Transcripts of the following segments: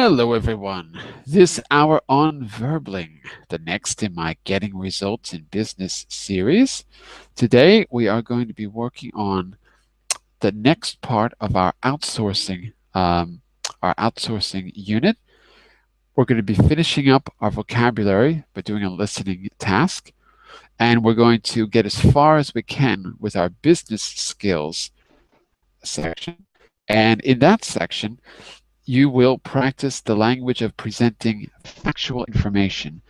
Hello everyone. This hour on Verbling, the next in my Getting Results in Business series. Today we are going to be working on the next part of our outsourcing unit. We're going to be finishing up our vocabulary by doing a listening task, and we're going to get as far as we can with our business skills section. And in that section, you will practice the language of presenting factual information,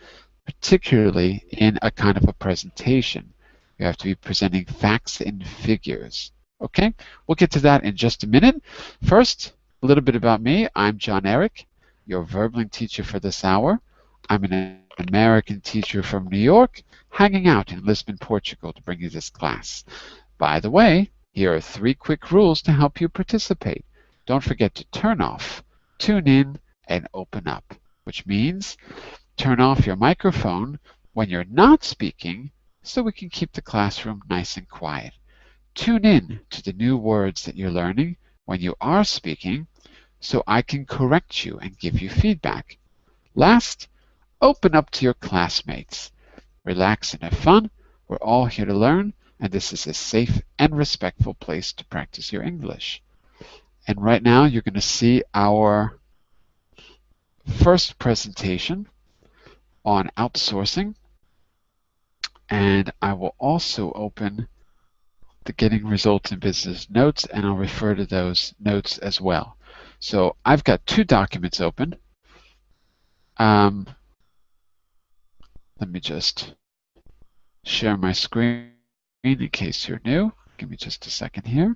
particularly in a kind of a presentation. You have to be presenting facts and figures. Okay, we'll get to that in just a minute. First, a little bit about me. I'm John Eric, your Verbling teacher for this hour. I'm an American teacher from New York, hanging out in Lisbon, Portugal to bring you this class. By the way, here are 3 quick rules to help you participate. Don't forget to turn off, tune in, and open up, which means turn off your microphone when you're not speaking so we can keep the classroom nice and quiet. Tune in to the new words that you're learning when you are speaking so I can correct you and give you feedback. Last, open up to your classmates. Relax and have fun. We're all here to learn, and this is a safe and respectful place to practice your English. And right now, you're going to see our first presentation on outsourcing. And I will also open the Getting Results in Business notes, and I'll refer to those notes as well. So I've got 2 documents open. Let me just share my screen in case you're new. Give me just a second here.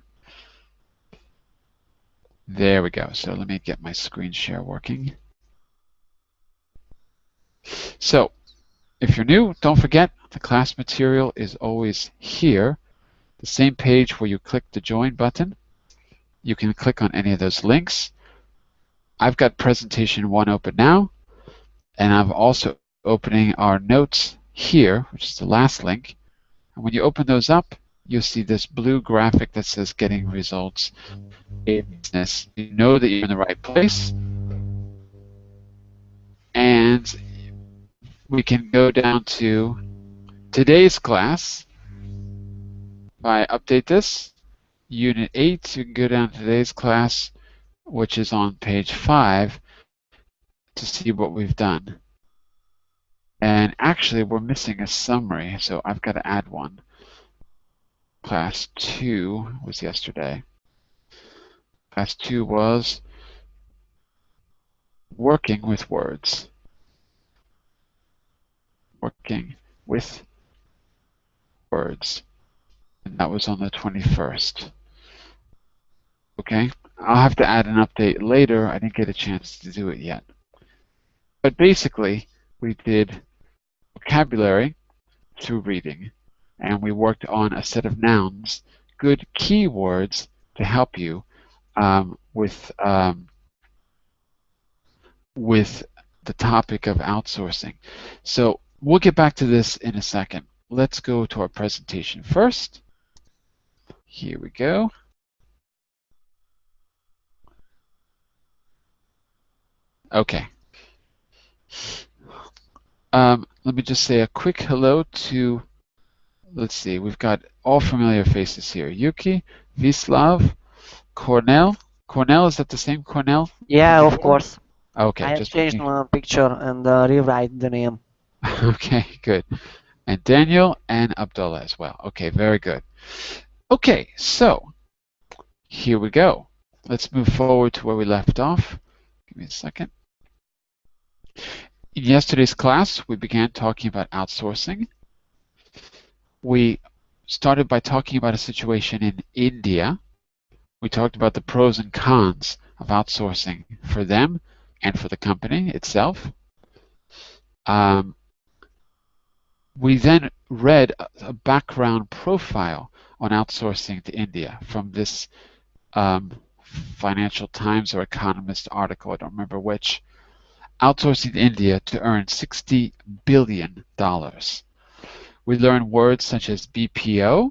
There we go. So let me get my screen share working. So if you're new, don't forget the class material is always here. The same page where you click the join button. You can click on any of those links. I've got presentation 1 open now, and I'm also opening our notes here, which is the last link. And when you open those up, you'll see this blue graphic that says Getting Results in Business. You know that you're in the right place. And we can go down to today's class. If I update this, Unit 8, you can go down to today's class, which is on page 5, to see what we've done. And actually, we're missing a summary, so I've got to add one. Class 2 was yesterday. Class 2 was working with words. Working with words. And that was on the 21st. Okay, I'll have to add an update later. I didn't get a chance to do it yet. But basically, we did vocabulary through reading, and we worked on a set of nouns, good keywords to help you with the topic of outsourcing. So we'll get back to this in a second. Let's go to our presentation first. Here we go. Okay. Let me just say a quick hello to, let's see, we've got all familiar faces here. Yuki, Vislav, Cornell. Cornell, is that the same Cornell? Yeah, of course. Okay. I have changed my picture and rewrite the name. Okay, good. And Daniel and Abdullah as well. Okay, very good. Okay, so here we go. Let's move forward to where we left off. Give me a second. In yesterday's class, we began talking about outsourcing. We started by talking about a situation in India. We talked about the pros and cons of outsourcing for them and for the company itself. We then read a background profile on outsourcing to India from this Financial Times or Economist article, I don't remember which. Outsourcing to India to earn $60 billion. We learned words such as BPO,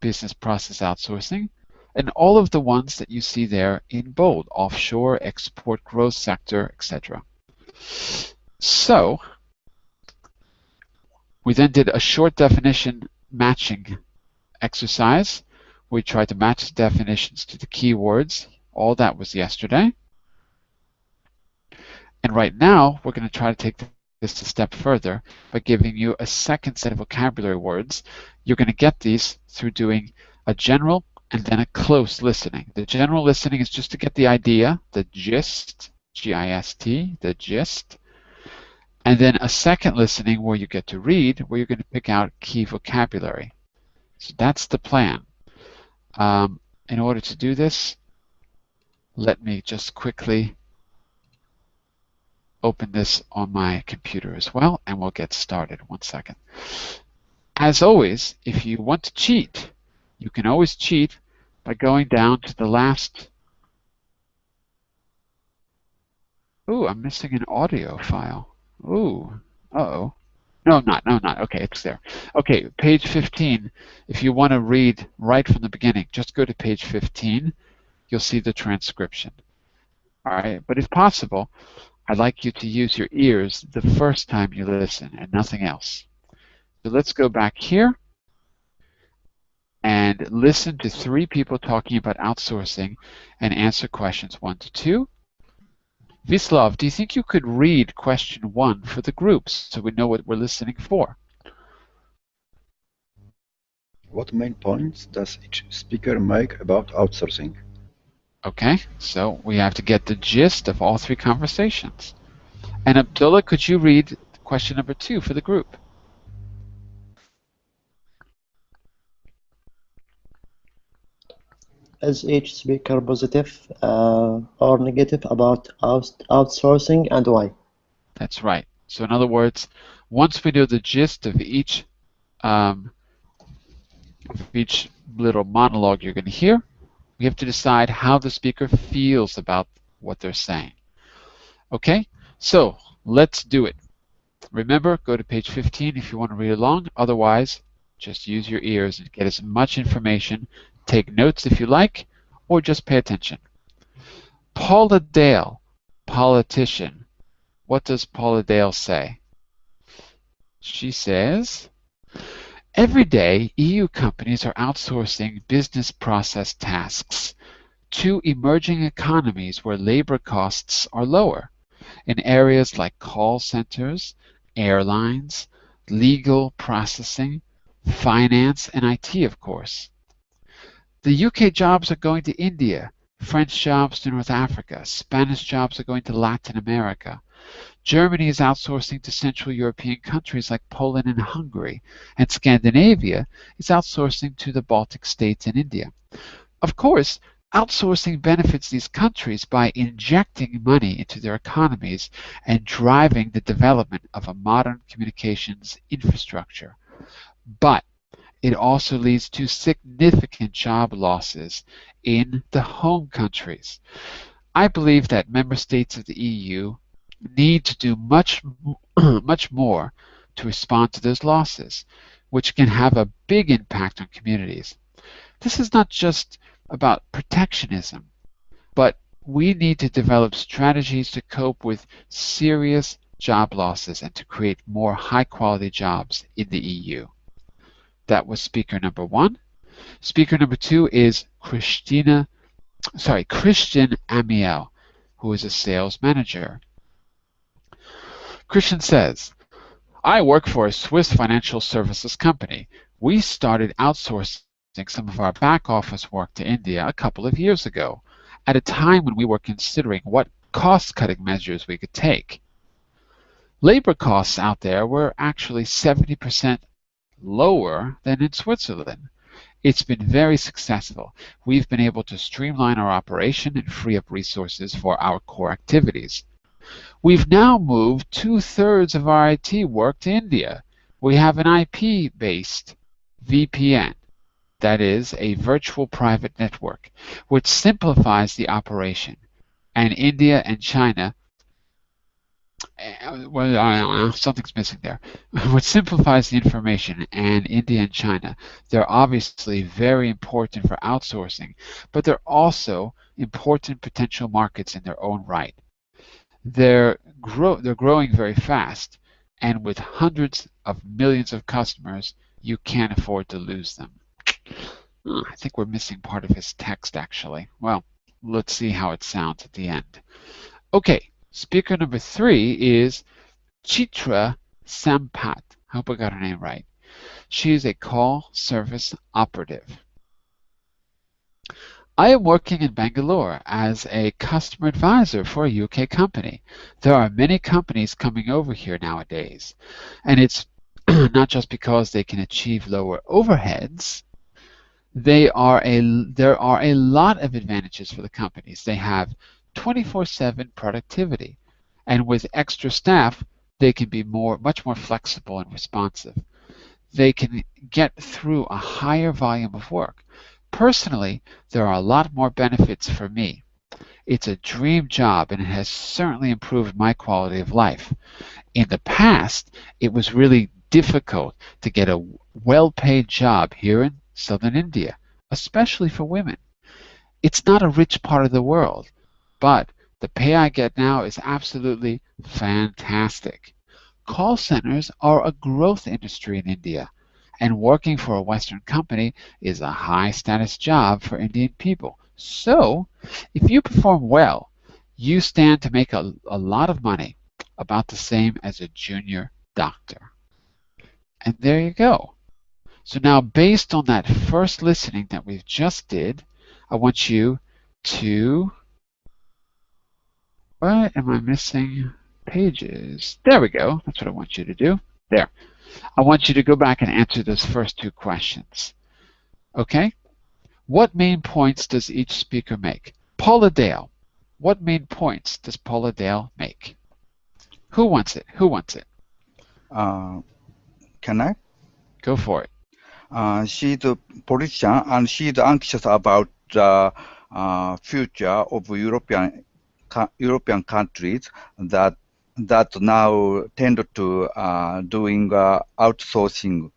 business process outsourcing, and all of the ones that you see there in bold: offshore, export, growth sector, etc. So we then did a short definition matching exercise. We tried to match the definitions to the keywords. All that was yesterday. And right now, we're going to try to take this a step further by giving you a second set of vocabulary words. You're going to get these through doing a general and then a close listening. The general listening is just to get the idea, the gist, G-I-S-T, the gist. And then a second listening where you get to read, where you're going to pick out key vocabulary. So that's the plan. In order to do this, let me just quickly open this on my computer as well, and we'll get started. 1 second. As always, if you want to cheat, you can always cheat by going down to the last. Ooh, I'm missing an audio file. Ooh, uh-oh. No, I'm not. No, I'm not. Okay, it's there. Okay, page 15. If you want to read right from the beginning, just go to page 15. You'll see the transcription. All right, but if possible, I'd like you to use your ears the first time you listen and nothing else. So let's go back here and listen to 3 people talking about outsourcing and answer questions 1 to 2. Vislav, do you think you could read question 1 for the groups so we know what we're listening for? What main points does each speaker make about outsourcing? Okay, so we have to get the gist of all 3 conversations. And Abdullah, could you read question number 2 for the group? Is each speaker positive or negative about outsourcing, and why? That's right. So in other words, once we know the gist of each little monologue you're going to hear, we have to decide how the speaker feels about what they're saying. Okay, so let's do it. Remember, go to page 15 if you want to read along. Otherwise, just use your ears and get as much information. Take notes if you like, or just pay attention. Paula Dale, politician. What does Paula Dale say? She says, every day EU companies are outsourcing business process tasks to emerging economies where labor costs are lower, in areas like call centers, airlines, legal processing, finance, and IT, of course. The UK jobs are going to India, French jobs to North Africa, Spanish jobs are going to Latin America. Germany is outsourcing to Central European countries like Poland and Hungary, and Scandinavia is outsourcing to the Baltic states and India. Of course, outsourcing benefits these countries by injecting money into their economies and driving the development of a modern communications infrastructure. But it also leads to significant job losses in the home countries. I believe that member states of the EU need to do much more to respond to those losses, which can have a big impact on communities. This is not just about protectionism, but we need to develop strategies to cope with serious job losses and to create more high-quality jobs in the EU. That was speaker number 1. Speaker number 2 is Christian Amiel, who is a sales manager. Christian says, I work for a Swiss financial services company. We started outsourcing some of our back office work to India a couple of years ago, at a time when we were considering what cost-cutting measures we could take. Labor costs out there were actually 70% lower than in Switzerland. It's been very successful. We've been able to streamline our operation and free up resources for our core activities. We've now moved 2/3 of our IT work to India. We have an IP-based VPN, that is, a virtual private network, which simplifies the operation. And India and China Well, something's missing there. What simplifies the information, and India and China, they're obviously very important for outsourcing, but they're also important potential markets in their own right. They're growing very fast, and with hundreds of millions of customers, you can't afford to lose them. I think we're missing part of his text, actually. Well, let's see how it sounds at the end. Okay, speaker number 3 is Chitra Sampat. I hope I got her name right. She is a call service operative. I am working in Bangalore as a customer advisor for a UK company. There are many companies coming over here nowadays, and it's not just because they can achieve lower overheads. There are a lot of advantages for the companies. They have 24/7 productivity, and with extra staff, they can be much more flexible and responsive. They can get through a higher volume of work. Personally, there are a lot more benefits for me. It's a dream job, and it has certainly improved my quality of life. In the past, it was really difficult to get a well-paid job here in southern India, especially for women. It's not a rich part of the world, but the pay I get now is absolutely fantastic. Call centers are a growth industry in India, and working for a Western company is a high-status job for Indian people. So, if you perform well, you stand to make a lot of money, about the same as a junior doctor. And there you go. So now, based on that first listening that we just did, I want you to, what am I missing? Pages. There we go. That's what I want you to do. There. I want you to go back and answer those first 2 questions. Okay? What main points does each speaker make? Paula Dale. What main points does Paula Dale make? Who wants it? Who wants it? Can I? Go for it. She's a politician and she's anxious about the future of European countries that now tend to doing outsourcing.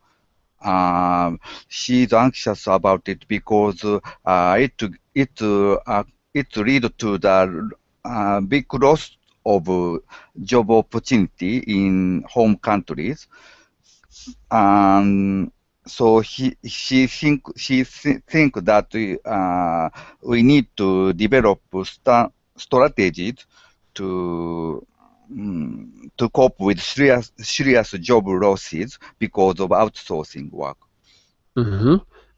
She's anxious about it because it lead to the big loss of job opportunity in home countries. So she think that we need to develop strategies to cope with serious job losses because of outsourcing work.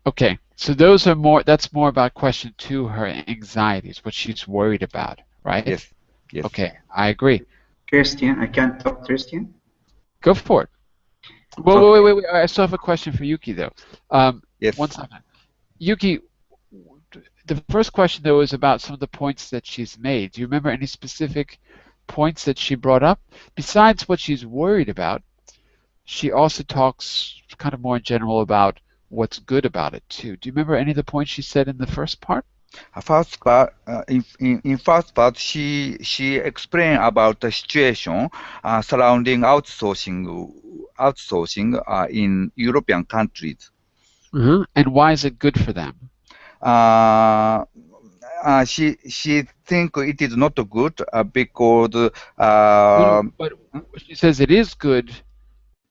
Okay, so that's more about question 2, her anxieties, what she's worried about, right? Yes. Okay, I agree. Christian, I can talk, Christian. Go for it. Well, wait. I still have a question for Yuki, though. Yes. 1 second. Yuki, the first question, though, is about some of the points that she's made. Do you remember any specific points that she brought up? Besides what she's worried about, she also talks kind of more in general about what's good about it, too. Do you remember any of the points she said in the first part? First part, in first part, she explained about the situation surrounding outsourcing in European countries. And why is it good for them? She think it is not good because. But she says it is good,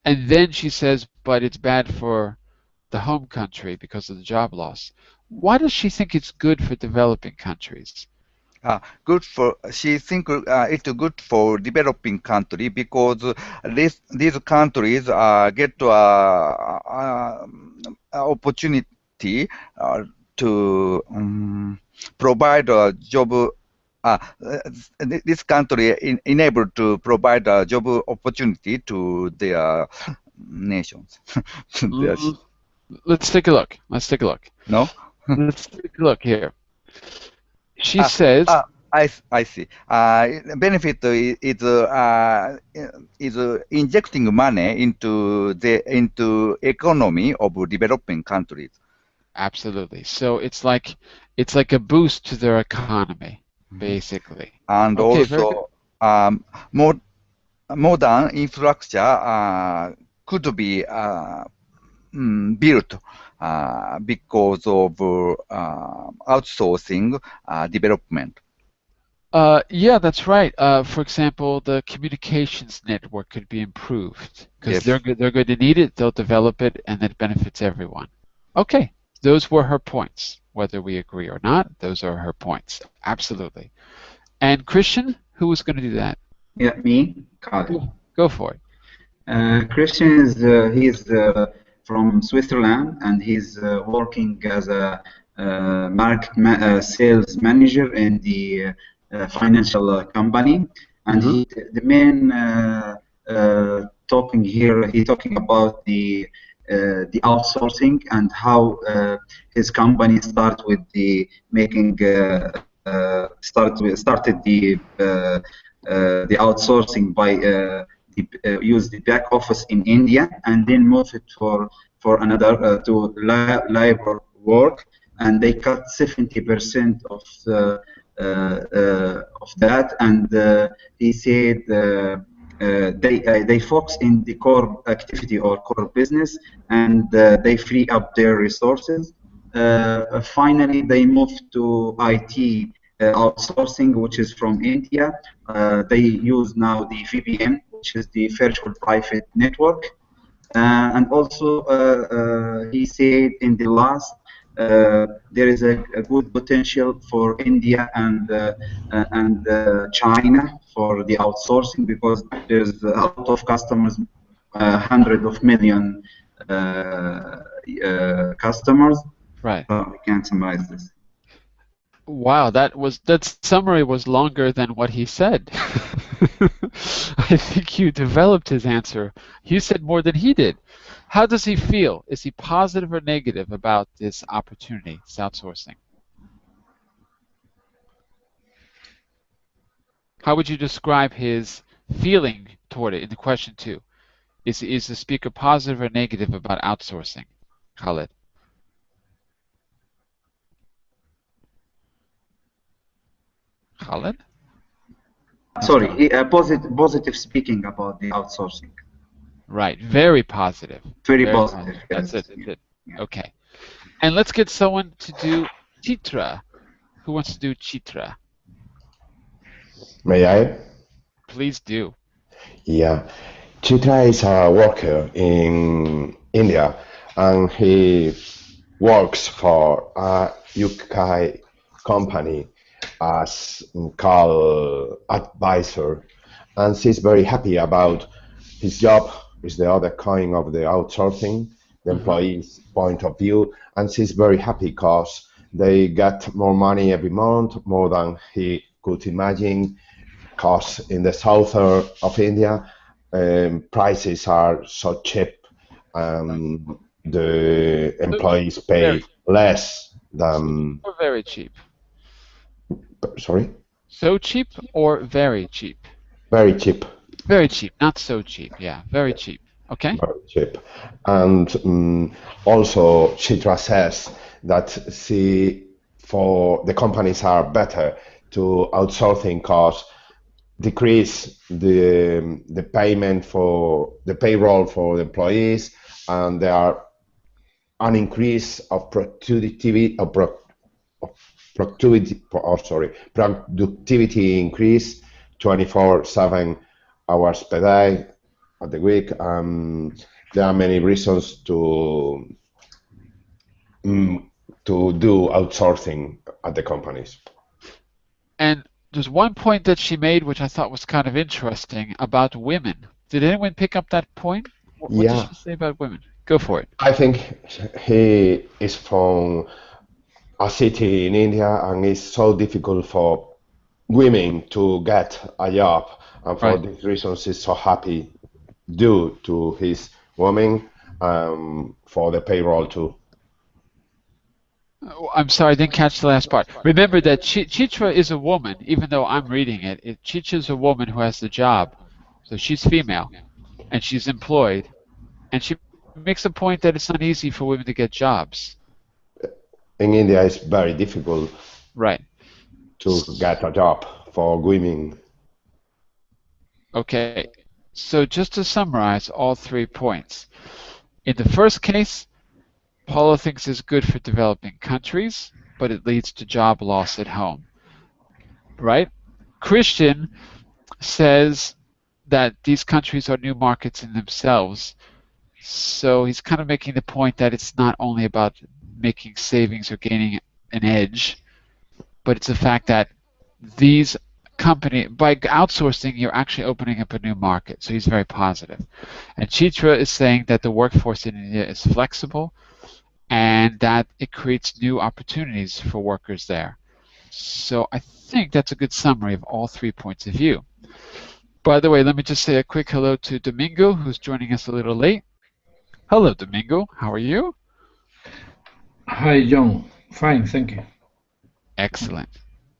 and then she says, but it's bad for the home country because of the job loss. Why does she think it's good for developing countries? She think it's good for developing country because these countries get opportunity to provide a job. This country enable to provide a job opportunity to their nations. Let's take a look. No. Let's take a look here. She says. I see. Benefit is injecting money into economy of developing countries. Absolutely. So it's like a boost to their economy, basically. And okay, also modern infrastructure could be built because of outsourcing development. Yeah, that's right. For example, the communications network could be improved because Yes. they're going to need it, they'll develop it, and it benefits everyone. Okay, those were her points. Whether we agree or not, those are her points. Absolutely. And Christian, who was going to do that? Yeah, me, Khaled. Go for it. Christian is he's from Switzerland, and he's working as a sales manager in the financial company. And the main talking here, he talking about the outsourcing and how his company started with the making started the outsourcing by use the back office in India, and then move it for another to labor work, and they cut 70% of that, and he said they focus in the core activity or core business, and they free up their resources. Finally, they moved to IT outsourcing, which is from India. They use now the VPN, which is the virtual private network. And also, he said in the last, there is a good potential for India and China for the outsourcing, because there's a lot of customers, hundreds of million customers. Right. I can't summarize this. Wow, that summary was longer than what he said. I think you developed his answer. You said more than he did. How does he feel? Is he positive or negative about this opportunity, this outsourcing? How would you describe his feeling toward it in the question 2? Is the speaker positive or negative about outsourcing? Khaled. Khaled? Sorry, positive speaking about the outsourcing. Right, very positive. Very positive. That's Yes. it. Yeah. Okay. And let's get someone to do Chitra. Who wants to do Chitra? May I? Please do. Yeah. Chitra is a worker in India, and he works for a UK company as called advisor, and she's very happy about his job. Is the other kind of the outsourcing, the employee's point of view, and she's very happy because they get more money every month, more than he could imagine, because in the south of India, prices are so cheap, the employees pay less than... Or very cheap. Sorry? So cheap or very cheap? Very cheap. Very cheap, not so cheap. Yeah, very cheap. Okay. Very cheap. And also, Chitra says that for the companies are better to outsourcing because decrease the payment for the payroll for the employees, and there are an increase of productivity increase 24/7 hours per day at the week. There are many reasons to do outsourcing at the companies. And there's one point that she made which I thought was kind of interesting about women. Did anyone pick up that point? What did she say about women? Go for it. I think he is from a city in India, and it's so difficult for women to get a job, and for these reasons he's so happy due to his woman for the payroll too. I'm sorry, I didn't catch the last part. Remember that Chitra is a woman, even though I'm reading it. Chitra is a woman who has the job, so she's female, and she's employed, and she makes a point that it's not easy for women to get jobs. In India, it's very difficult, right, to get a job for women. Okay, So just to summarize all 3 points. In the first case, Paulo thinks it's good for developing countries, but it leads to job loss at home, right? Christian says that these countries are new markets in themselves. So he's kind of making the point that it's not only about making savings or gaining an edge, but it's the fact that these by outsourcing, you're actually opening up a new market. So he's very positive. And Chitra is saying that the workforce in India is flexible and that it creates new opportunities for workers there. So I think that's a good summary of all 3 points of view. By the way, let me just say a quick hello to Domingo, who's joining us a little late. Hello, Domingo. How are you? Hi, John. Fine, thank you. Excellent.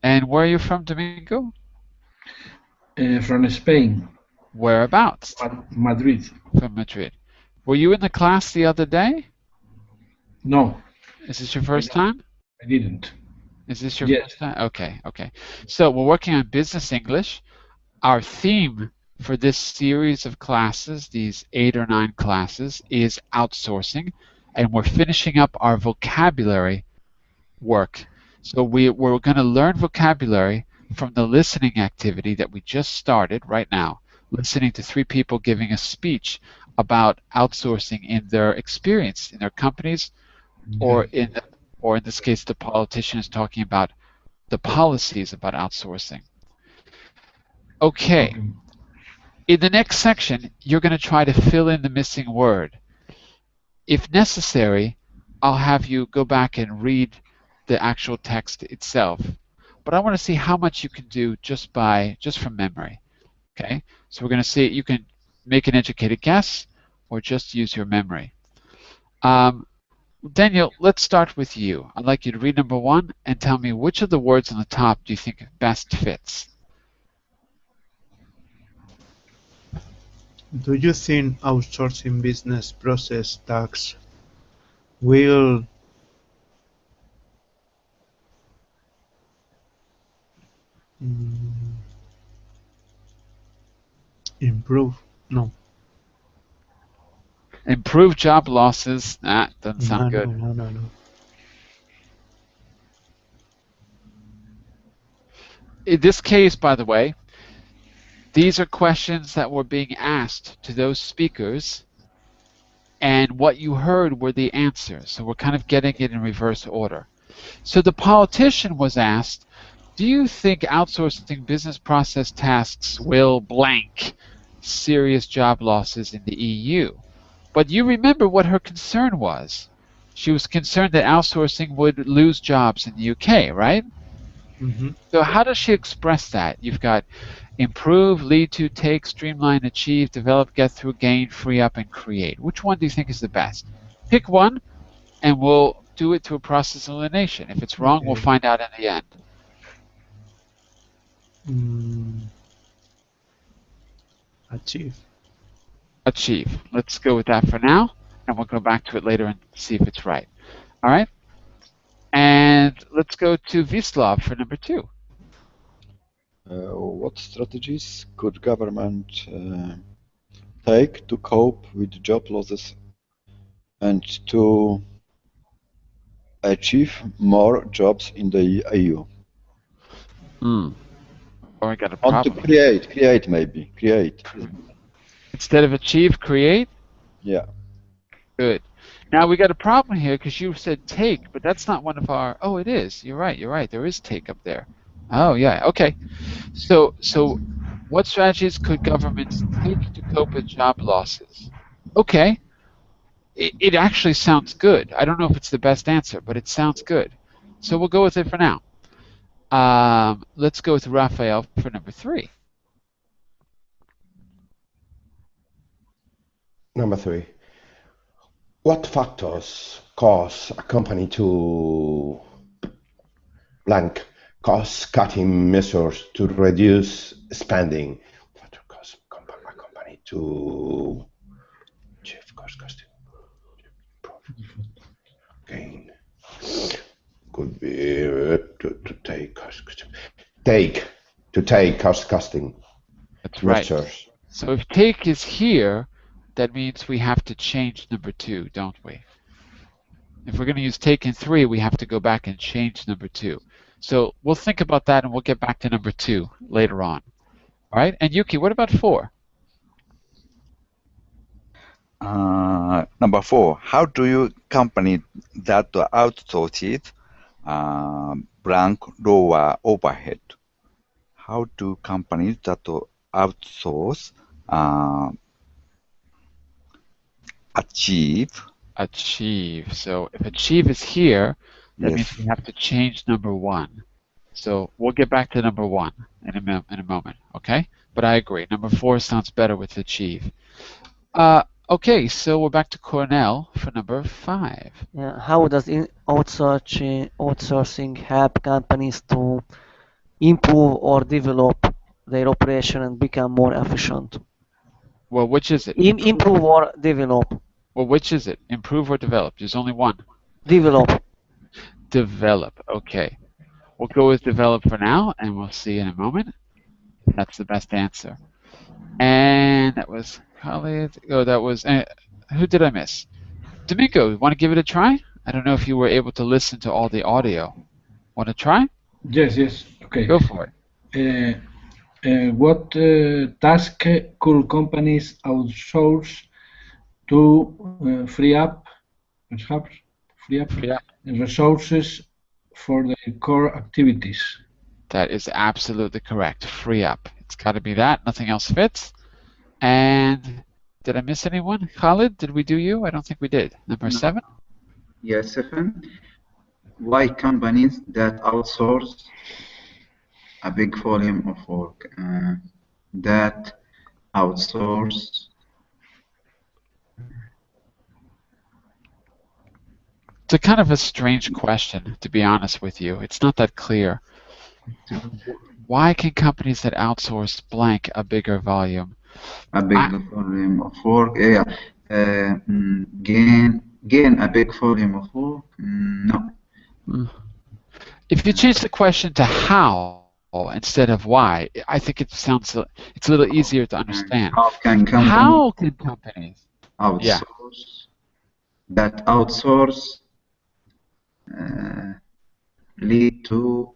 And where are you from, Domingo? From Spain. Whereabouts? Madrid. From Madrid. Were you in the class the other day? No. Is this your first time? I didn't. Is this your first time? Okay, okay. So we're working on business English. Our theme for this series of classes, these 8 or 9 classes, is outsourcing, and we're finishing up our vocabulary work. So we're going to learn vocabulary from the listening activity that we just started right now, listening to 3 people giving a speech about outsourcing in their experience, in their companies, or in this case, the politician is talking about the policies about outsourcing. Okay. In the next section, you're going to try to fill in the missing word. If necessary, I'll have you go back and read the actual text itself. But I want to see how much you can do just from memory. Okay? So we're going to see you can make an educated guess or just use your memory. Daniel, let's start with you. I'd like you to read number 1 and tell me which of the words on the top do you think best fits. Do you think outsourcing business process tasks will improve? No. Improve job losses? That doesn't sound good. No. In this case, by the way, these are questions that were being asked to those speakers, and what you heard were the answers. So we're kind of getting it in reverse order. So the politician was asked, do you think outsourcing business process tasks will blank serious job losses in the EU? But you remember what her concern was. She was concerned that outsourcing would lose jobs in the UK, right? Mm-hmm. So how does she express that? You've got improve, lead to, take, streamline, achieve, develop, get through, gain, free up, and create. Which one do you think is the best? Pick one, and we'll do it through a process of elimination. If it's wrong, we'll find out in the end. Achieve. Achieve. Let's go with that for now, and we'll go back to it later and see if it's right. All right? And let's go to Vislav for number 2. What strategies could government take to cope with job losses and to achieve more jobs in the EU? Oh, I got a problem. And to create maybe. Instead of achieve, create? Yeah. Good. Now we got a problem here because you said take, but that's not one of our. Oh, it is. You're right. There is take up there. Oh, yeah. Okay. So what strategies could governments take to cope with job losses? Okay. It actually sounds good. I don't know if it's the best answer, but it sounds good. So we'll go with it for now. Let's go with Raphael for number 3. Number 3. What factors cause a company to blank cost-cutting measures to reduce spending? What causes a company to achieve cost-cutting? Gain. Could be to take cost-cutting. To take cost-cutting That's right. measures. So if take is here, that means we have to change number 2, don't we? If we're going to use take in 3, we have to go back and change number 2. So we'll think about that and we'll get back to number 2 later on. All right, and Yuki, what about 4? Number 4, how do you company that outsources blank lower overhead? How do companies that outsource achieve? Achieve. So if achieve is here, that means Yes. we have to change number 1. So we'll get back to number 1 in a moment, okay? But I agree. Number 4 sounds better with achieve. Okay, so we're back to Cornell for number 5. Yeah, how does outsourcing help companies to improve or develop their operation and become more efficient? Well, which is it? Improve or develop? Well, which is it? Improve or develop? There's only one. Develop. Develop. Okay. We'll go with develop for now, and we'll see in a moment if that's the best answer. And that was Khalid. Oh, that was... who did I miss? Domingo, want to give it a try? I don't know if you were able to listen to all the audio. Want to try? Yes, yes. Okay. Go for it. What task could companies outsource to free up resources for their core activities? That is absolutely correct. Free up. It's got to be that. Nothing else fits. And did I miss anyone? Khalid, did we do you? I don't think we did. Number 7? Yes, 7. Why companies that outsource a big volume of work that outsource It's a kind of a strange question, to be honest with you. It's not that clear. Why can companies that outsource blank a bigger volume? a big volume of work? Yeah. Gain a big volume of work? No. If you change the question to how instead of why, I think it sounds it's a little easier to understand. How can companies outsource that outsource lead to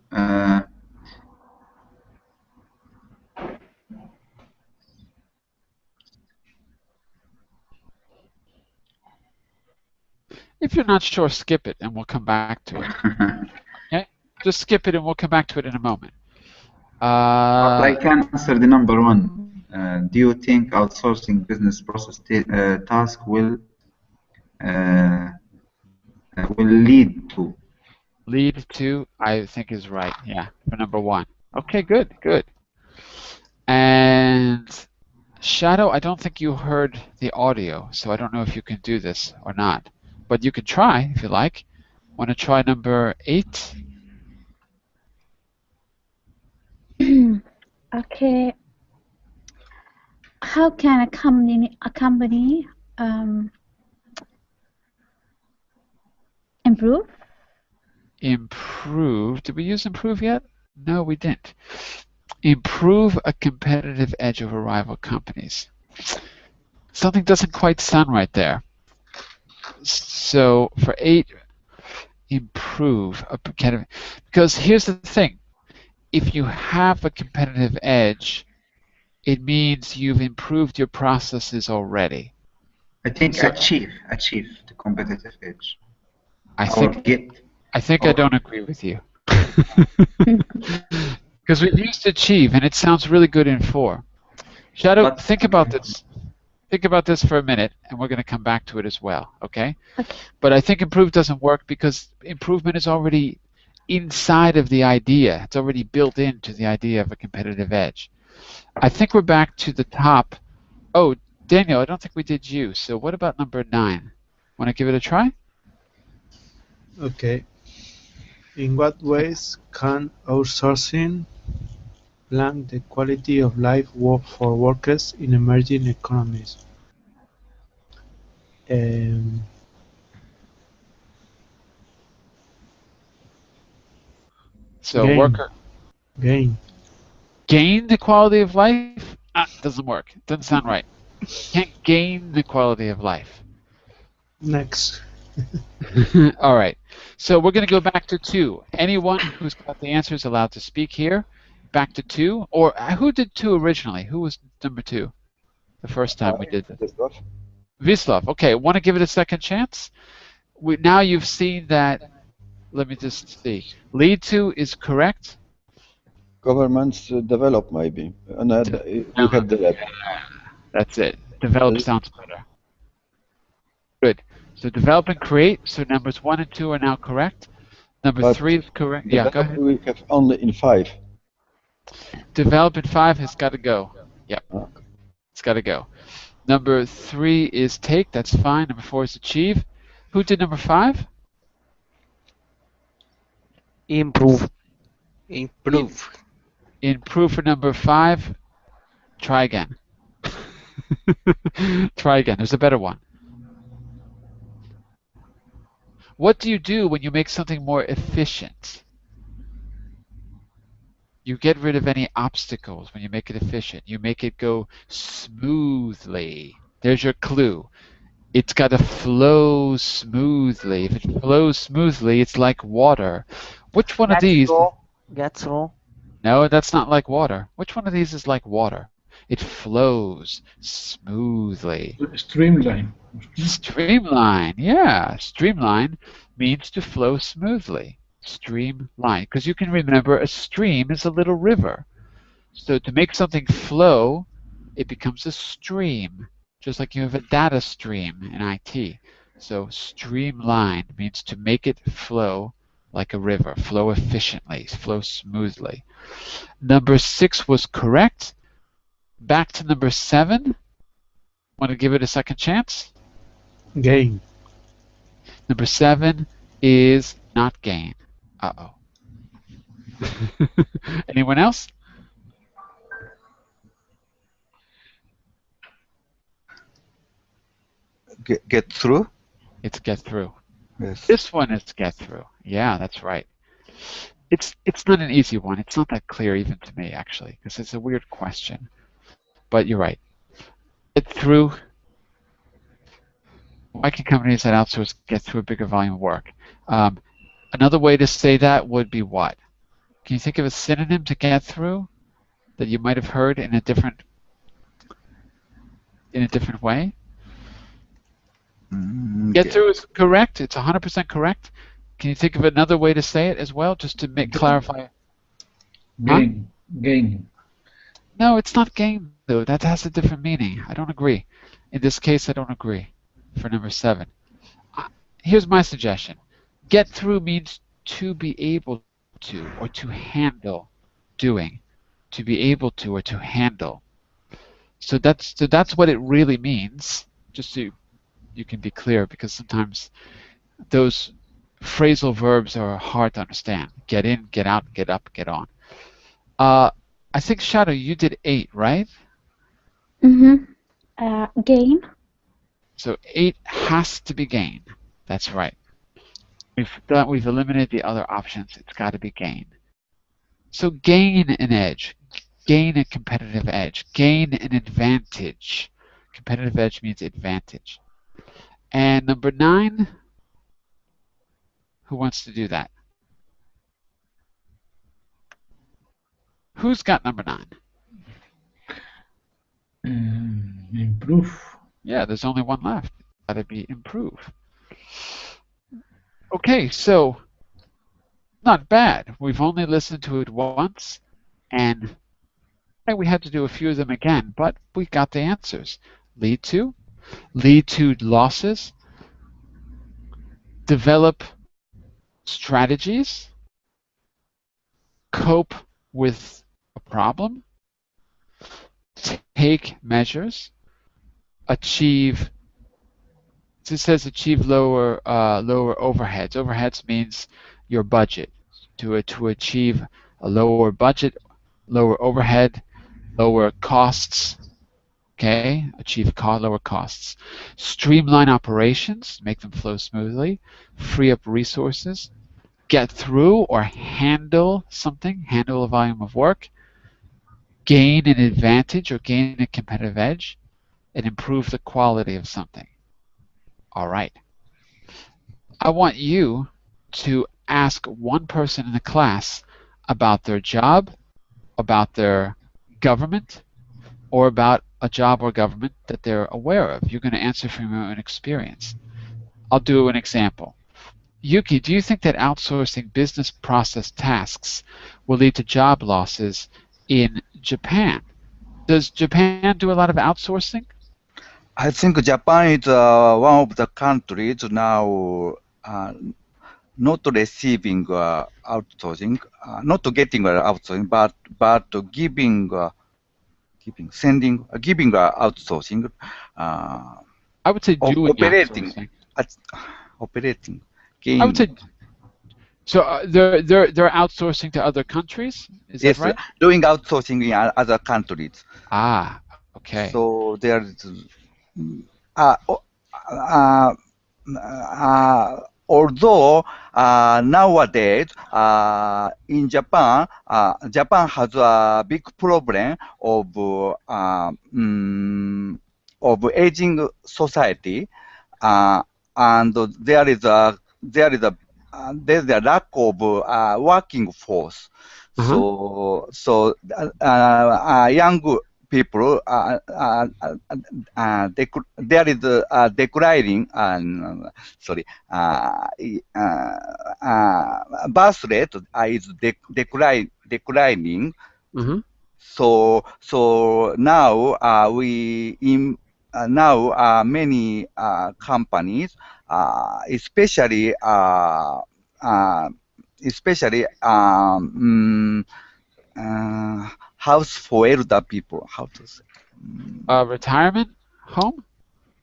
If you're not sure, skip it and we'll come back to it. Okay? Just skip it and we'll come back to it in a moment. But I can answer the number 1. Do you think outsourcing business process task will lead to? Lead to, I think is right. Yeah, for number 1. Okay, good, good. And Shadow, I don't think you heard the audio, so I don't know if you can do this or not. But you can try if you like. Want to try number 8? Okay. How can a company improve? Improve. Did we use improve yet? No, we didn't. Improve a competitive edge over rival companies. Something doesn't quite sound right there. So for 8, improve a competitive. Because here's the thing. If you have a competitive edge, it means you've improved your processes already. I think achieve the competitive edge. I think I don't agree with you. Because we've used achieve, and it sounds really good in 4. Shadow, think about this. Think about this for a minute, and we're going to come back to it as well, okay? But I think improve doesn't work because improvement is already inside of the idea. It's already built into the idea of a competitive edge. I think we're back to the top. Oh, Daniel, I don't think we did you. So what about number 9? Want to give it a try? Okay. In what ways can outsourcing blank the quality of life for workers in emerging economies? So gain the quality of life? Doesn't work. Doesn't sound right. Can't gain the quality of life. Next. All right. So we're going to go back to 2. Anyone who's got the answer is allowed to speak here. Back to 2. Or who did 2 originally? Who was number 2 the first time we did this? Christoph? Vislav. Okay. Want to give it a second chance? Now you've seen that. Let me just see. Lead to is correct. Governments develop maybe. And we have developed. That's it. Develop sounds better. Good. So develop and create. So numbers 1 and 2 are now correct. Number But 3 is correct. Yeah, go ahead. We have only in 5. Develop in 5 has got to go. Yep. Okay. It's got to go. Number 3 is take. That's fine. Number 4 is achieve. Who did number 5? Improve. Improve. Improve for number 5. Try again. Try again. There's a better one. What do you do when you make something more efficient? You get rid of any obstacles when you make it efficient. You make it go smoothly. There's your clue. It's got to flow smoothly. If it flows smoothly, it's like water. Which one of these? Get through. No, that's not like water. Which one of these is like water? It flows smoothly. Streamline. Streamline, yeah. Streamline means to flow smoothly. Streamline. Because you can remember a stream is a little river. So to make something flow, it becomes a stream. Just like you have a data stream in IT. So streamline means to make it flow like a river, flow efficiently, flow smoothly. Number 6 was correct. Back to number 7. Want to give it a second chance? Gain. Number 7 is not gain. Uh-oh. Anyone else? Get through? It's get through. Yes. This one is get through. Yeah, that's right. It's not an easy one. It's not that clear even to me, actually, because it's a weird question. But you're right. Get through. Why can companies that outsource get through a bigger volume of work? Another way to say that would be what? Can you think of a synonym to get through that you might have heard in a different way? Get through is correct. It's 100% correct. Can you think of another way to say it as well, just to clarify? Gain. Gain. No, it's not gain, though. That has a different meaning. I don't agree. In this case, I don't agree for number 7. Here's my suggestion. Get through means to be able to or to handle doing. To be able to or to handle. So that's what it really means, just so you can be clear, because sometimes those phrasal verbs are hard to understand. Get in, get out, get up, get on. I think, Shadow, you did 8, right? Gain. So 8 has to be gain. That's right. We've eliminated the other options. It's got to be gain. So gain an edge. Gain a competitive edge. Gain an advantage. Competitive edge means advantage. And number 9, who wants to do that? Who's got number 9? Improve. Yeah, there's only one left. Got to be improve. Okay, so not bad. We've only listened to it once, and we had to do a few of them again, but we got the answers. Lead to losses, develop strategies, cope with a problem, take measures, achieve. It says achieve lower overheads. Overheads means your budget. To achieve a lower budget, lower overhead, lower costs. Okay, achieve lower costs. Streamline operations, make them flow smoothly. Free up resources. Get through or handle something, handle a volume of work. gain an advantage or gain a competitive edge and improve the quality of something. All right. I want you to ask one person in the class about their job, about their government, or about a job or government that they're aware of. You're going to answer from your own experience. I'll do an example. Yuki, do you think that outsourcing business process tasks will lead to job losses in Japan? Does Japan do a lot of outsourcing? I think Japan is one of the countries now not receiving outsourcing, not getting outsourcing, but giving outsourcing. I would say doing Operating, outsourcing. operating, I would gain. say so. They're outsourcing to other countries. Is that Yes, right? doing outsourcing in other countries. Ah, okay. So there is, uh, o- uh, although nowadays in Japan, Japan has a big problem of aging society, and there's a lack of working force. Young people there is declining sorry birth rate is declining. So now many companies, especially house for elder people. How to say? Retirement home?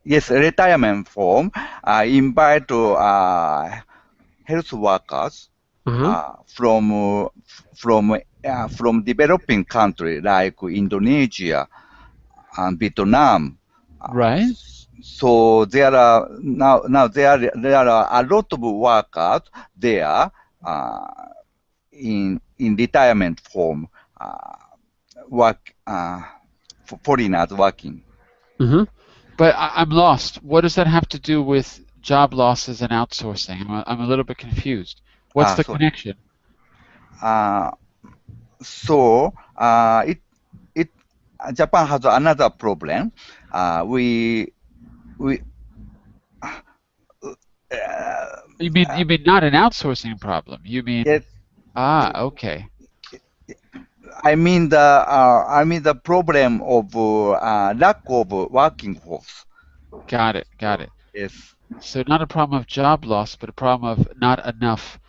Yes, retirement home invite health workers from developing country like Indonesia and Vietnam. Right. So there are there are a lot of workers there in retirement home work foreigners working. But I'm lost. What does that have to do with job losses and outsourcing? I'm a little bit confused. What's the Sorry. connection? So Japan has another problem. You mean not an outsourcing problem? You mean yes, okay. I mean the problem of lack of working force. Got it. Yes. So not a problem of job loss, but a problem of not enough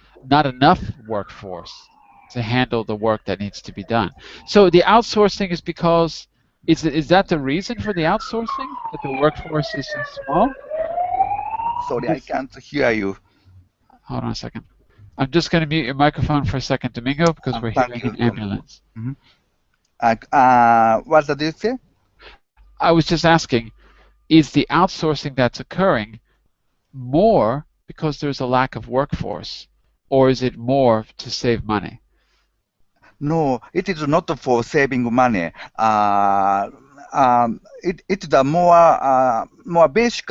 workforce to handle the work that needs to be done. So the outsourcing is because is that the reason for the outsourcing? That the workforce is so small? Sorry, I can't hear you. Hold on a second. I'm just going to mute your microphone for a second, Domingo, because we're Thank hearing you, an ambulance. What did you say? I was just asking, is the outsourcing that's occurring more because there's a lack of workforce, or is it more to save money? No, it is not for saving money. It is a more basic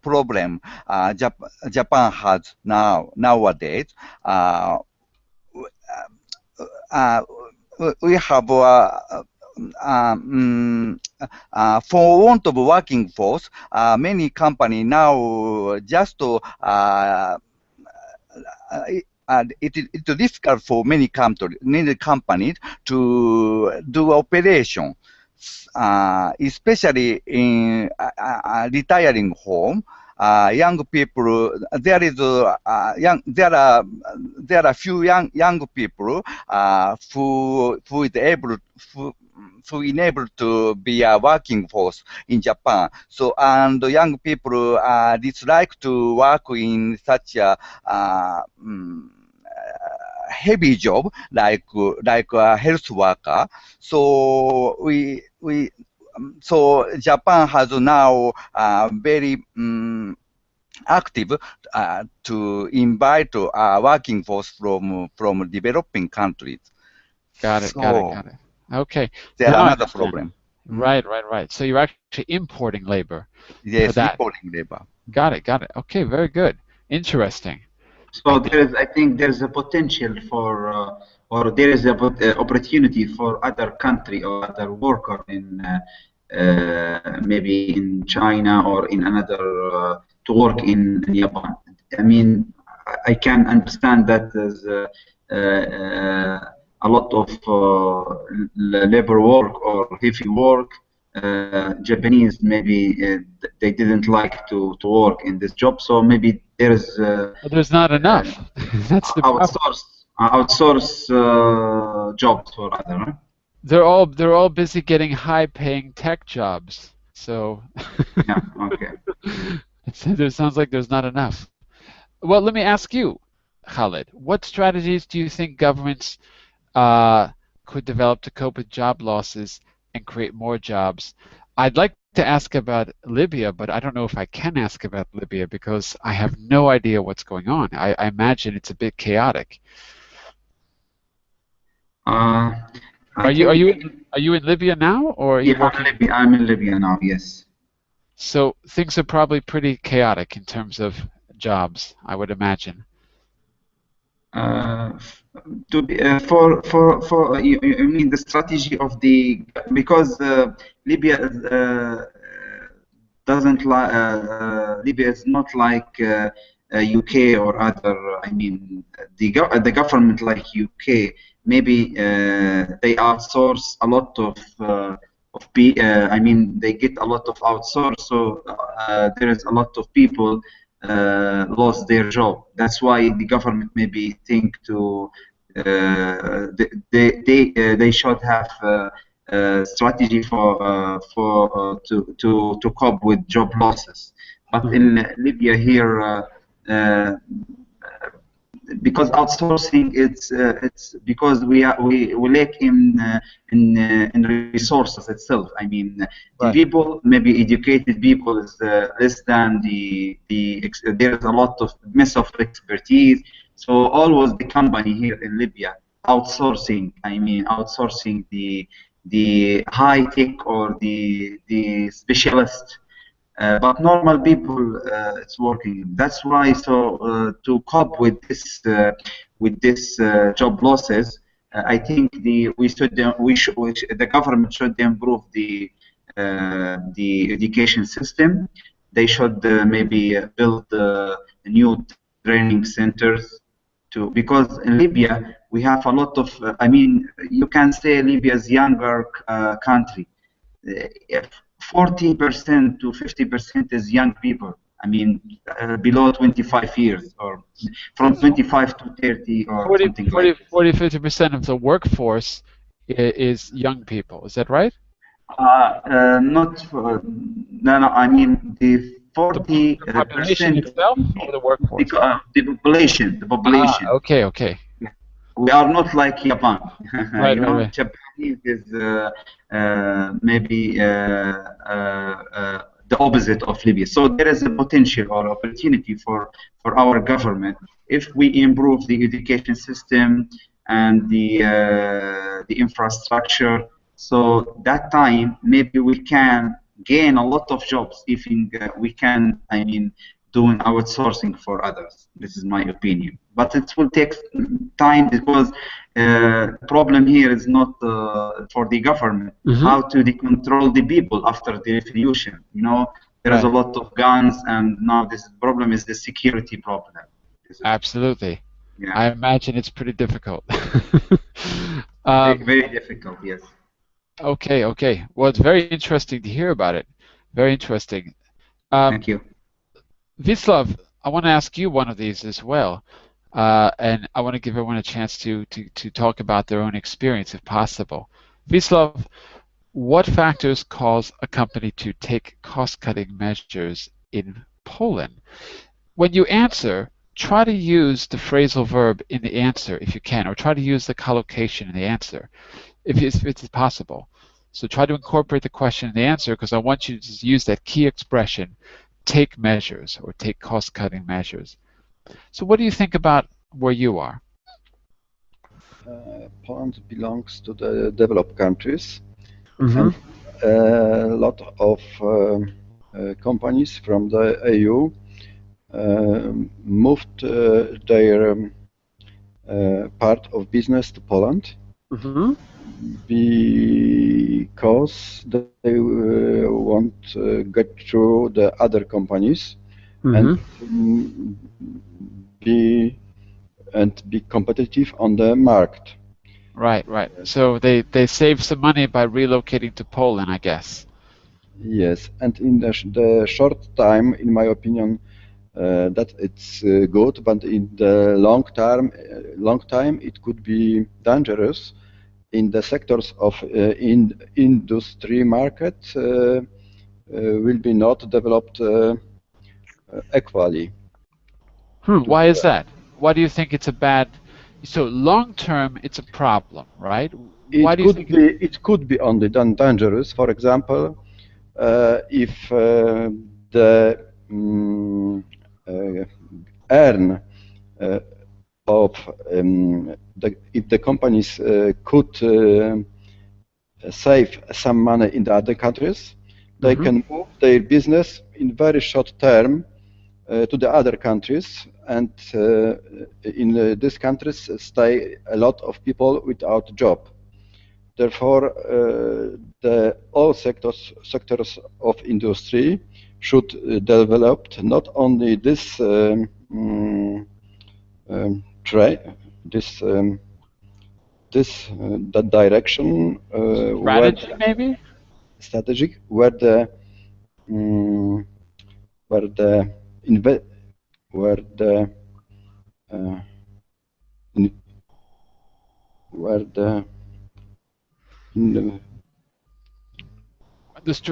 problem Japan has nowadays. We have for want of working force, many company now just it's difficult for many companies to do operation, especially in retiring home. Young people, there are few young people who is able who enable to be a working force in Japan. So and young people dislike to work in such a heavy job like a health worker. So so Japan has now very active to invite working force from developing countries. Got it. Okay. There Now I another understand. problem. Right. So you're actually importing labor for Yes, that. importing labor. Got it. Okay, very good. Interesting. So I think there's a potential for, or there is a opportunity for other country or other worker in maybe in China or in another to work in Japan. I mean, I can understand that there's a lot of labor work or heavy work. Japanese maybe they didn't like to work in this job, so maybe there's There's not enough. That's the problem. outsource jobs for other. Huh? They're all busy getting high-paying tech jobs. So Yeah. Okay. it sounds like there's not enough. Well, let me ask you, Khalid, what strategies do you think governments could develop to cope with job losses and create more jobs? I'd like to ask about Libya, but I don't know if I can ask about Libya because I have no idea what's going on. I imagine it's a bit chaotic. Are you in Libya now, or are you working? I'm in Libya now. Yes. So things are probably pretty chaotic in terms of jobs, I would imagine. For you mean the strategy of the because Libya doesn't like Libya is not like UK or other. I mean the government like UK maybe they outsource a lot of I mean they get a lot of outsource, so there is a lot of people lost their job. That's why the government maybe think to they should have a strategy for to cope with job losses. But in Libya here, because outsourcing it's because we lack in resources itself. I mean the people, maybe educated people is less than there's a lot of mess of expertise. So always the company here in Libya outsourcing, I mean outsourcing the high tech or the specialist. But normal people, it's working. That's why. So to cope with this job losses, I think the government should improve the education system. They should maybe build new training centers because in Libya we have a lot of. I mean, you can say Libya is younger country. 40% to 50% is young people. I mean, below 25 years or from 25 to 30 or something like that. 50% of the workforce is young people. Is that right? Not no. I mean the 40%. The population itself or the workforce? The population. The population. Okay. We are not like Japan. Right. Japanese is maybe the opposite of Libya. So there is a potential or opportunity for our government if we improve the education system and the infrastructure. So that time maybe we can gain a lot of jobs if we can. I mean, doing outsourcing for others. This is my opinion. But it will take time because the problem here is not for the government how to control the people after the revolution. You know, there is a lot of guns, and now this problem is the security problem. Absolutely. Yeah. I imagine it's pretty difficult. Very difficult, yes. Okay. Well, it's very interesting to hear about it. Very interesting. Thank you. Vislav, I want to ask you one of these as well, and I want to give everyone a chance to talk about their own experience if possible. Vislav, what factors cause a company to take cost-cutting measures in Poland? When you answer, try to use the phrasal verb in the answer if you can, or try to use the collocation in the answer if it's possible. So try to incorporate the question in the answer because I want you to use that key expression, take measures or take cost-cutting measures. So what do you think about where you are? Poland belongs to the developed countries, Mm-hmm. and a lot of companies from the EU moved their part of business to Poland Mm-hmm. because they want to get through the other companies and Mm-hmm. be be competitive on the market. Right, right. So they save some money by relocating to Poland, I guess. Yes, and in the short time, in my opinion, that it's good, but in the long time, it could be dangerous in the sectors of industry market will be not developed equally. Why is that? Why do you think it's a bad? So long term, it's a problem, right? Why do you think? It could be only dangerous. For example, if the earn of if the companies could save some money in the other countries, they can move their business in very short term to the other countries, and in these countries stay a lot of people without job. Therefore, all sectors of industry should develop not only this trade, this that direction Strategy, maybe? strategic um, where the inve where the uh, where the in,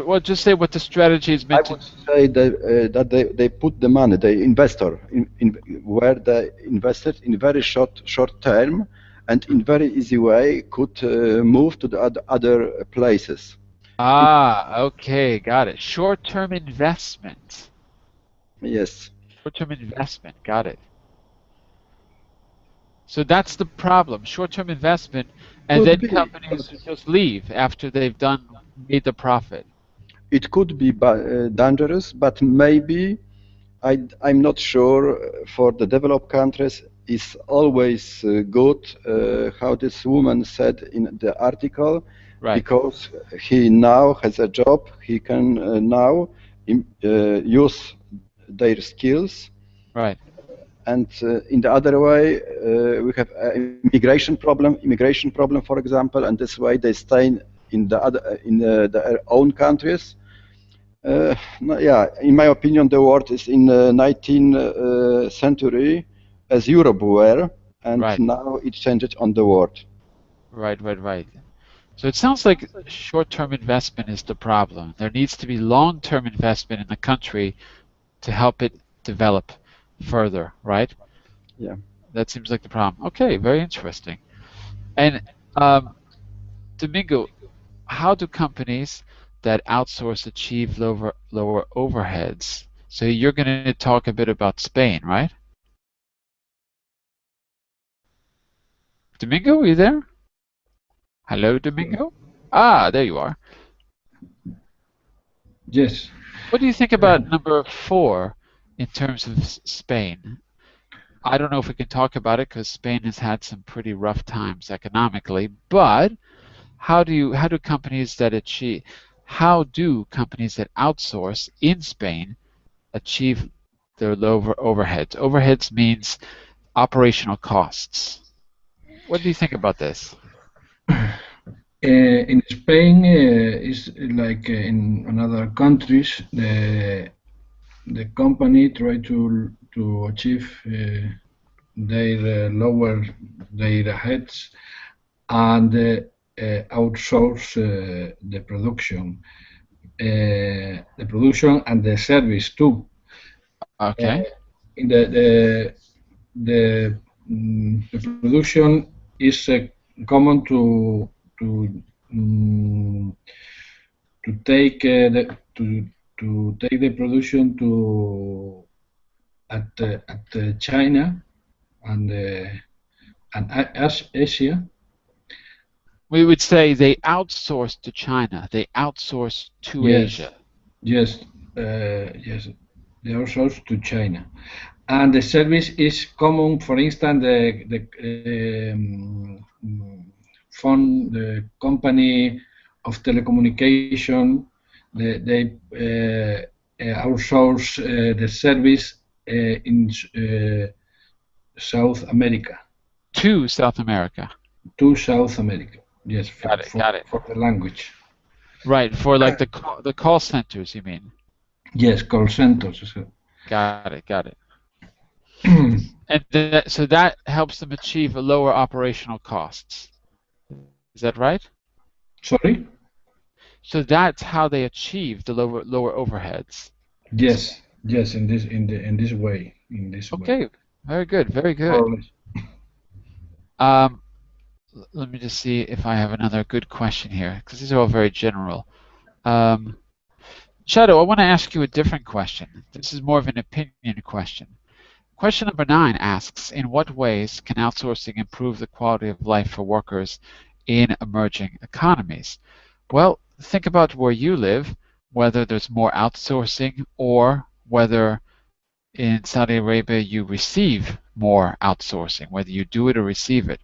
Well, just say what the strategy is I meant to. would say that they put the money, the investor, in where they invested in very short term, and in very easy way could move to the other places. Ah, okay, got it. Short-term investment. Yes. Short-term investment, got it. So that's the problem, short-term investment, and Could then be, companies just leave after they've made the profit. it could be dangerous, but maybe I'm not sure for the developed countries is always good, how this woman said in the article, Right. because he now has a job, he can now use their skills. Right. And in the other way, we have immigration problem, for example, and this way they stay in their own countries. No, yeah, in my opinion, the world is in the 19th century as Europe were, and now it changed on the world. Right, right, right. So it sounds like short-term investment is the problem. There needs to be long-term investment in the country to help it develop further, right? Yeah. That seems like the problem. Okay, very interesting. And Domingo, how do companies that outsource achieve lower overheads? So you're going to talk a bit about Spain, right? Domingo, are you there? Hello, Domingo? Ah, there you are. Yes. What do you think about number 4 in terms of Spain? I don't know if we can talk about it because Spain has had some pretty rough times economically, but how do companies that outsource in Spain achieve their lower overheads? Overheads means operational costs. What do you think about this? In Spain, is like in other countries, the company try to achieve their lower their heads and outsource the production and the service too. Okay. In the production is common to take to take the production to at China and and Asia. We would say they outsource to China. They outsource to Asia. Yes, yes, they outsource to China, and the service is common. For instance, the company of telecommunication, they outsource the service in South America. To South America. To South America. Yes, got it. For the language. Right, for like the call centers, you mean? Yes, call centers. Got it. And so that helps them achieve lower operational costs. Is that right? Sorry? So that's how they achieve the lower overheads. Yes, in this way. Okay, very good. Let me just see if I have another good question here, because these are all very general. Shadow, I want to ask you a different question. This is more of an opinion question. Question number 9 asks, in what ways can outsourcing improve the quality of life for workers in emerging economies? Well, think about where you live, whether there's more outsourcing or whether in Saudi Arabia you receive more outsourcing, whether you do it or receive it.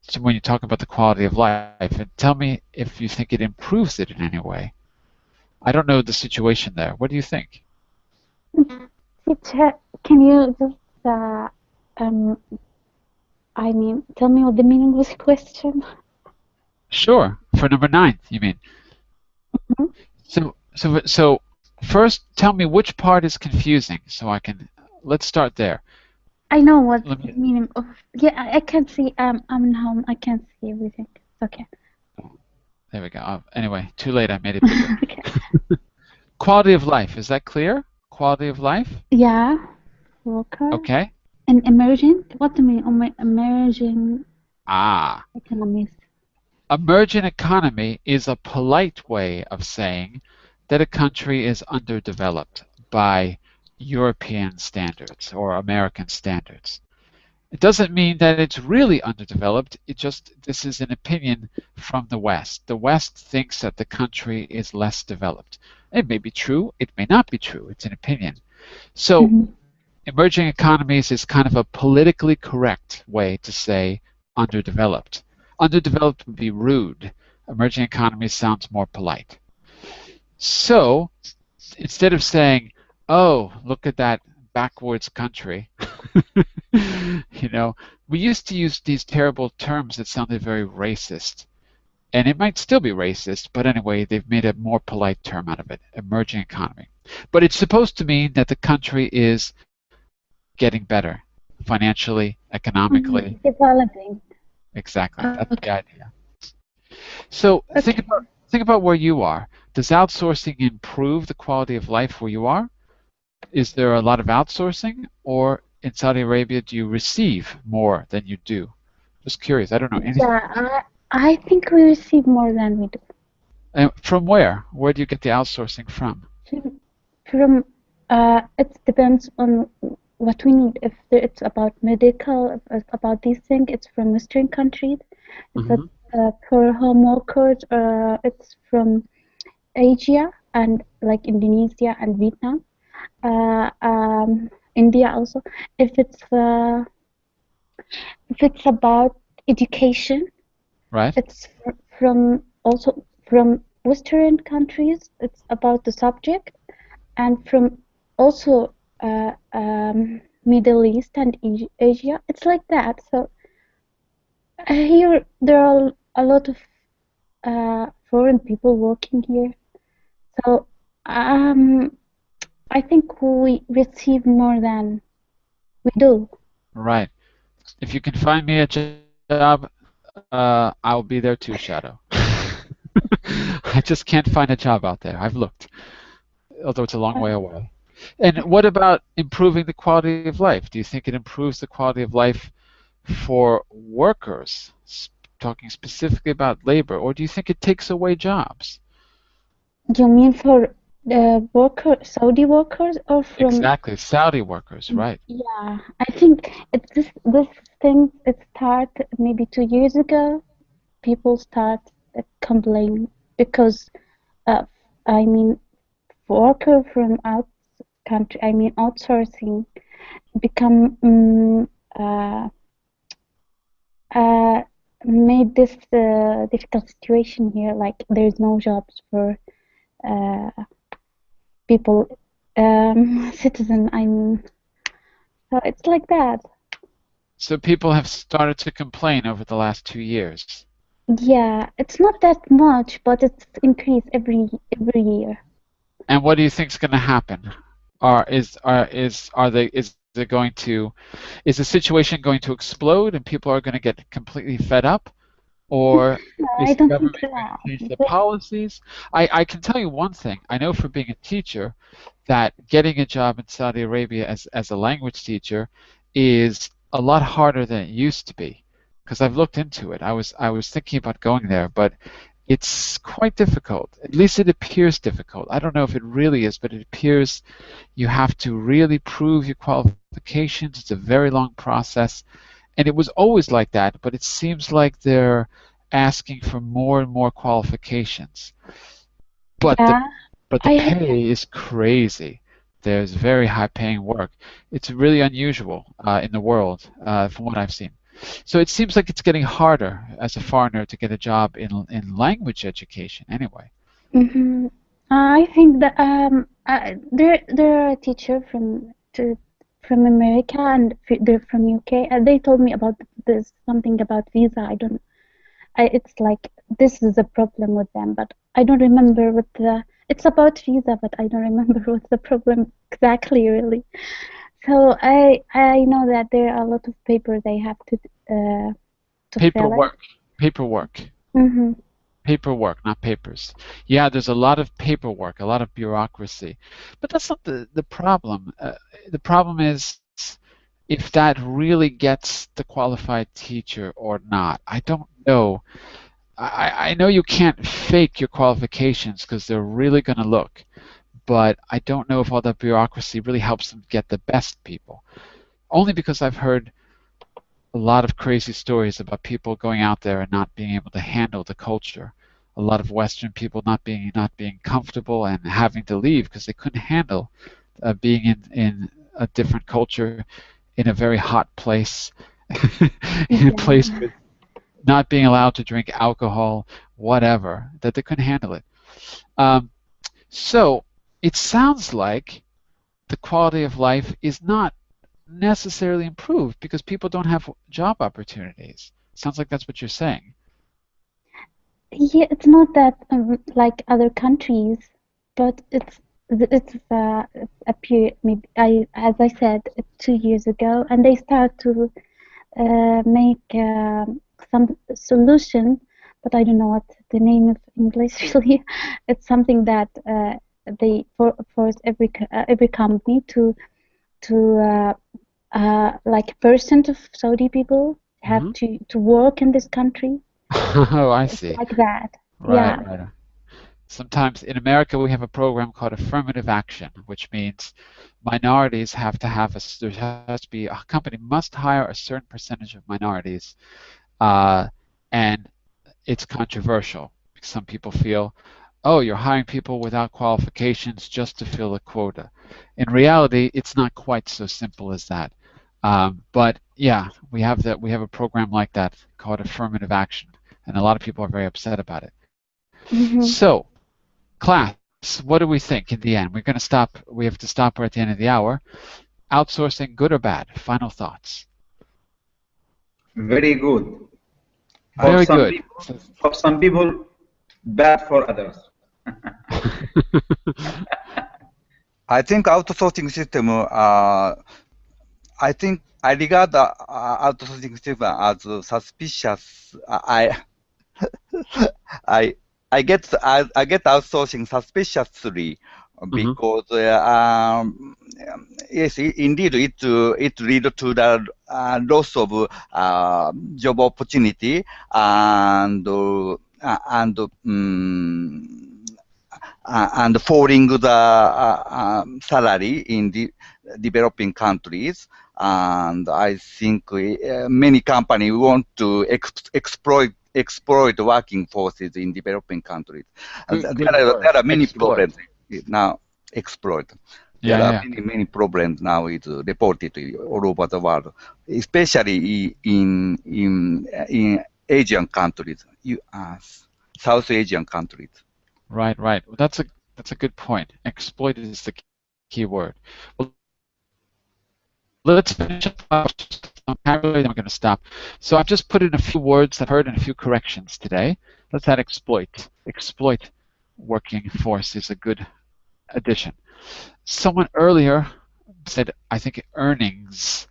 So when you talk about the quality of life, and tell me if you think it improves it in any way. I don't know the situation there. What do you think? Teacher, can you just, tell me what the meaning was the question? Sure. For number 9, you mean? Mm-hmm. So first, tell me which part is confusing, so I can. Let's start there. I know what the meaning of. Yeah, I can see. I'm home. I can see everything. Okay. There we go. Anyway, too late. I made it bigger. Okay. Quality of life. Is that clear? Quality of life? Yeah. Worker. Okay. And emerging? What do you mean? Emerging economies. Emerging economy is a polite way of saying that a country is underdeveloped by European standards or American standards. It doesn't mean that it's really underdeveloped. This is an opinion from the West. The West thinks that the country is less developed. It may be true. It may not be true. It's an opinion. So emerging economies is kind of a politically correct way to say underdeveloped. Underdeveloped would be rude. Emerging economies sounds more polite. So instead of saying, oh, look at that backwards country, we used to use these terrible terms that sounded very racist. And it might still be racist, but anyway, they've made a more polite term out of it, emerging economy. But it's supposed to mean that the country is getting better financially, economically. Developing. Exactly. That's the idea. So think about where you are. Does outsourcing improve the quality of life where you are? Is there a lot of outsourcing, or in Saudi Arabia do you receive more than you do? Just curious. I don't know anything. Yeah, I think we receive more than we do. And from where? Where do you get the outsourcing from? From it depends on what we need. If it's about medical, about these things, it's from Western countries. If it's for home workers, it's from Asia and like Indonesia and Vietnam. India also. If it's about education, right? It's from Western countries. It's about the subject, and from also Middle East and Asia. It's like that. So here there are a lot of foreign people working here. So I think we receive more than we do. Right. If you can find me a job, I'll be there too, Shadow. I just can't find a job out there. I've looked, although it's a long way away. And what about improving the quality of life? Do you think it improves the quality of life for workers, talking specifically about labor, or do you think it takes away jobs? You mean for Saudi workers, or from Exactly, Saudi workers, right? yeah. I think it's this thing. It started maybe 2 years ago. People start complaining because uh, I mean worker from out country. I mean outsourcing become uh, uh, made this difficult situation here. Like there's no jobs for uh, people, citizen. I mean, so it's like that. So people have started to complain over the last 2 years. Yeah, it's not that much, but it's increased every year. And what do you think is going to happen? Is the situation going to explode and people are going to get completely fed up? Or I is the don't think government so. going to change the policies? I can tell you one thing. I know from being a teacher that getting a job in Saudi Arabia as a language teacher is a lot harder than it used to be. Because I've looked into it. I was thinking about going there, but it's quite difficult. At least it appears difficult. I don't know if it really is, but it appears you have to really prove your qualifications. It's a very long process. And it was always like that, but it seems like they're asking for more and more qualifications. But the Yeah, but the I heard. pay is crazy. There's very high paying work. It's really unusual in the world from what I've seen. So it seems like it's getting harder as a foreigner to get a job in language education anyway. Mm-hmm. I think that there are a teacher from America and they're from UK, and they told me about this something about visa. I don't. It's like this is a problem with them, but I don't remember what the. It's about visa, but I don't remember what's the problem exactly, really. So I know that there are a lot of papers they have to fill it. Paperwork, paperwork. Mm-hmm. Paperwork, not papers. Yeah, there's a lot of paperwork, a lot of bureaucracy. But that's not the problem. The problem is if that really gets the qualified teacher or not. I don't know. I know you can't fake your qualifications because they're really going to look, but I don't know if all that bureaucracy really helps them get the best people. Only because I've heard a lot of crazy stories about people going out there and not being able to handle the culture. A lot of Western people not being comfortable and having to leave because they couldn't handle being in a different culture, in a very hot place, in a place Yeah. with not being allowed to drink alcohol, whatever, that they couldn't handle it. Um, so it sounds like the quality of life is not necessarily improved because people don't have job opportunities. Sounds like that's what you're saying. Yeah, it's not that like other countries, but it's a period. Maybe as I said, 2 years ago, and they start to make some solution, but I don't know what the name of English really. It's something that they force every company to like percent of Saudi people have Hmm. to work in this country. Oh, I It's see. like that. Right, Yeah. right. Sometimes in America we have a program called affirmative action, which means minorities have to have there has to be a company must hire a certain percentage of minorities, uh, and it's controversial. Some people feel, oh, you're hiring people without qualifications just to fill a quota. In reality, it's not quite so simple as that. But yeah, we have a program like that called affirmative action, and a lot of people are very upset about it. Hmm. So, class, what do we think in the end? We're going to stop. We have to stop. We're at the end of the hour. Outsourcing, good or bad? Final thoughts. Very good. For Very some good. people, for some people, bad for others. I think outsourcing system. I think I regard the outsourcing system as suspicious. I I get outsourcing suspiciously Mhm. because yes, indeed it lead to the loss of job opportunity and and falling the salary in the developing countries. And I think many companies want to exploit working forces in developing countries. There are many problems now. Exploit. There are many problems now. It's reported all over the world, especially in Asian countries, South Asian countries. Right. Well, that's a good point. Exploit is the key word. Well, let's finish up vocabulary, then we're going to stop. So I've just put in a few words that I've heard and a few corrections today. Let's add exploit. Exploit working force is a good addition. Someone earlier said, I think, earnings,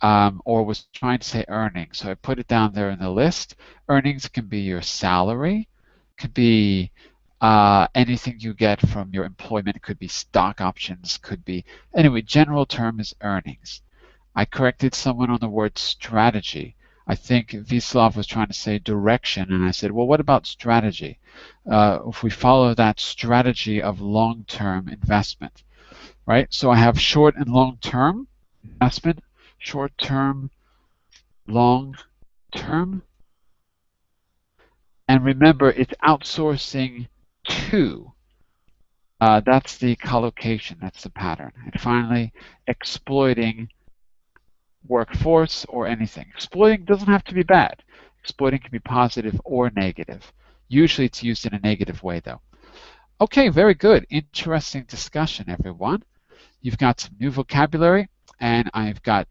or was trying to say earnings. So I put it down there in the list. Earnings can be your salary, could be anything you get from your employment. It could be stock options, could be, anyway, general term is earnings. I corrected someone on the word strategy. I think Vislav was trying to say direction, and I said, well, what about strategy? If we follow that strategy of long-term investment, right? So I have short and long-term investment, short-term, long-term. And remember, it's outsourcing to. That's the collocation, that's the pattern. And finally, exploiting workforce or anything. Exploiting doesn't have to be bad. Exploiting can be positive or negative. Usually it's used in a negative way, though. Okay, very good. Interesting discussion, everyone. You've got some new vocabulary, and I've got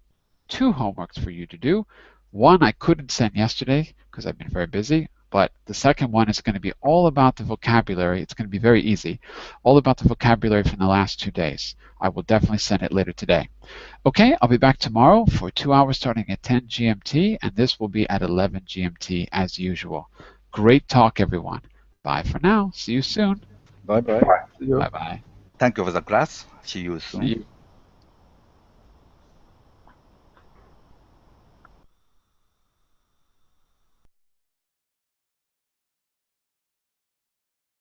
2 homeworks for you to do. One I couldn't send yesterday because I've been very busy, but the second one is going to be all about the vocabulary. It's going to be very easy, all about the vocabulary from the last 2 days. I will definitely send it later today. Okay, I'll be back tomorrow for 2 hours starting at 10 GMT, and this will be at 11 GMT as usual. Great talk, everyone. Bye for now. See you soon. Bye-bye. See you. Bye-bye. Thank you for the class. See you soon. See you.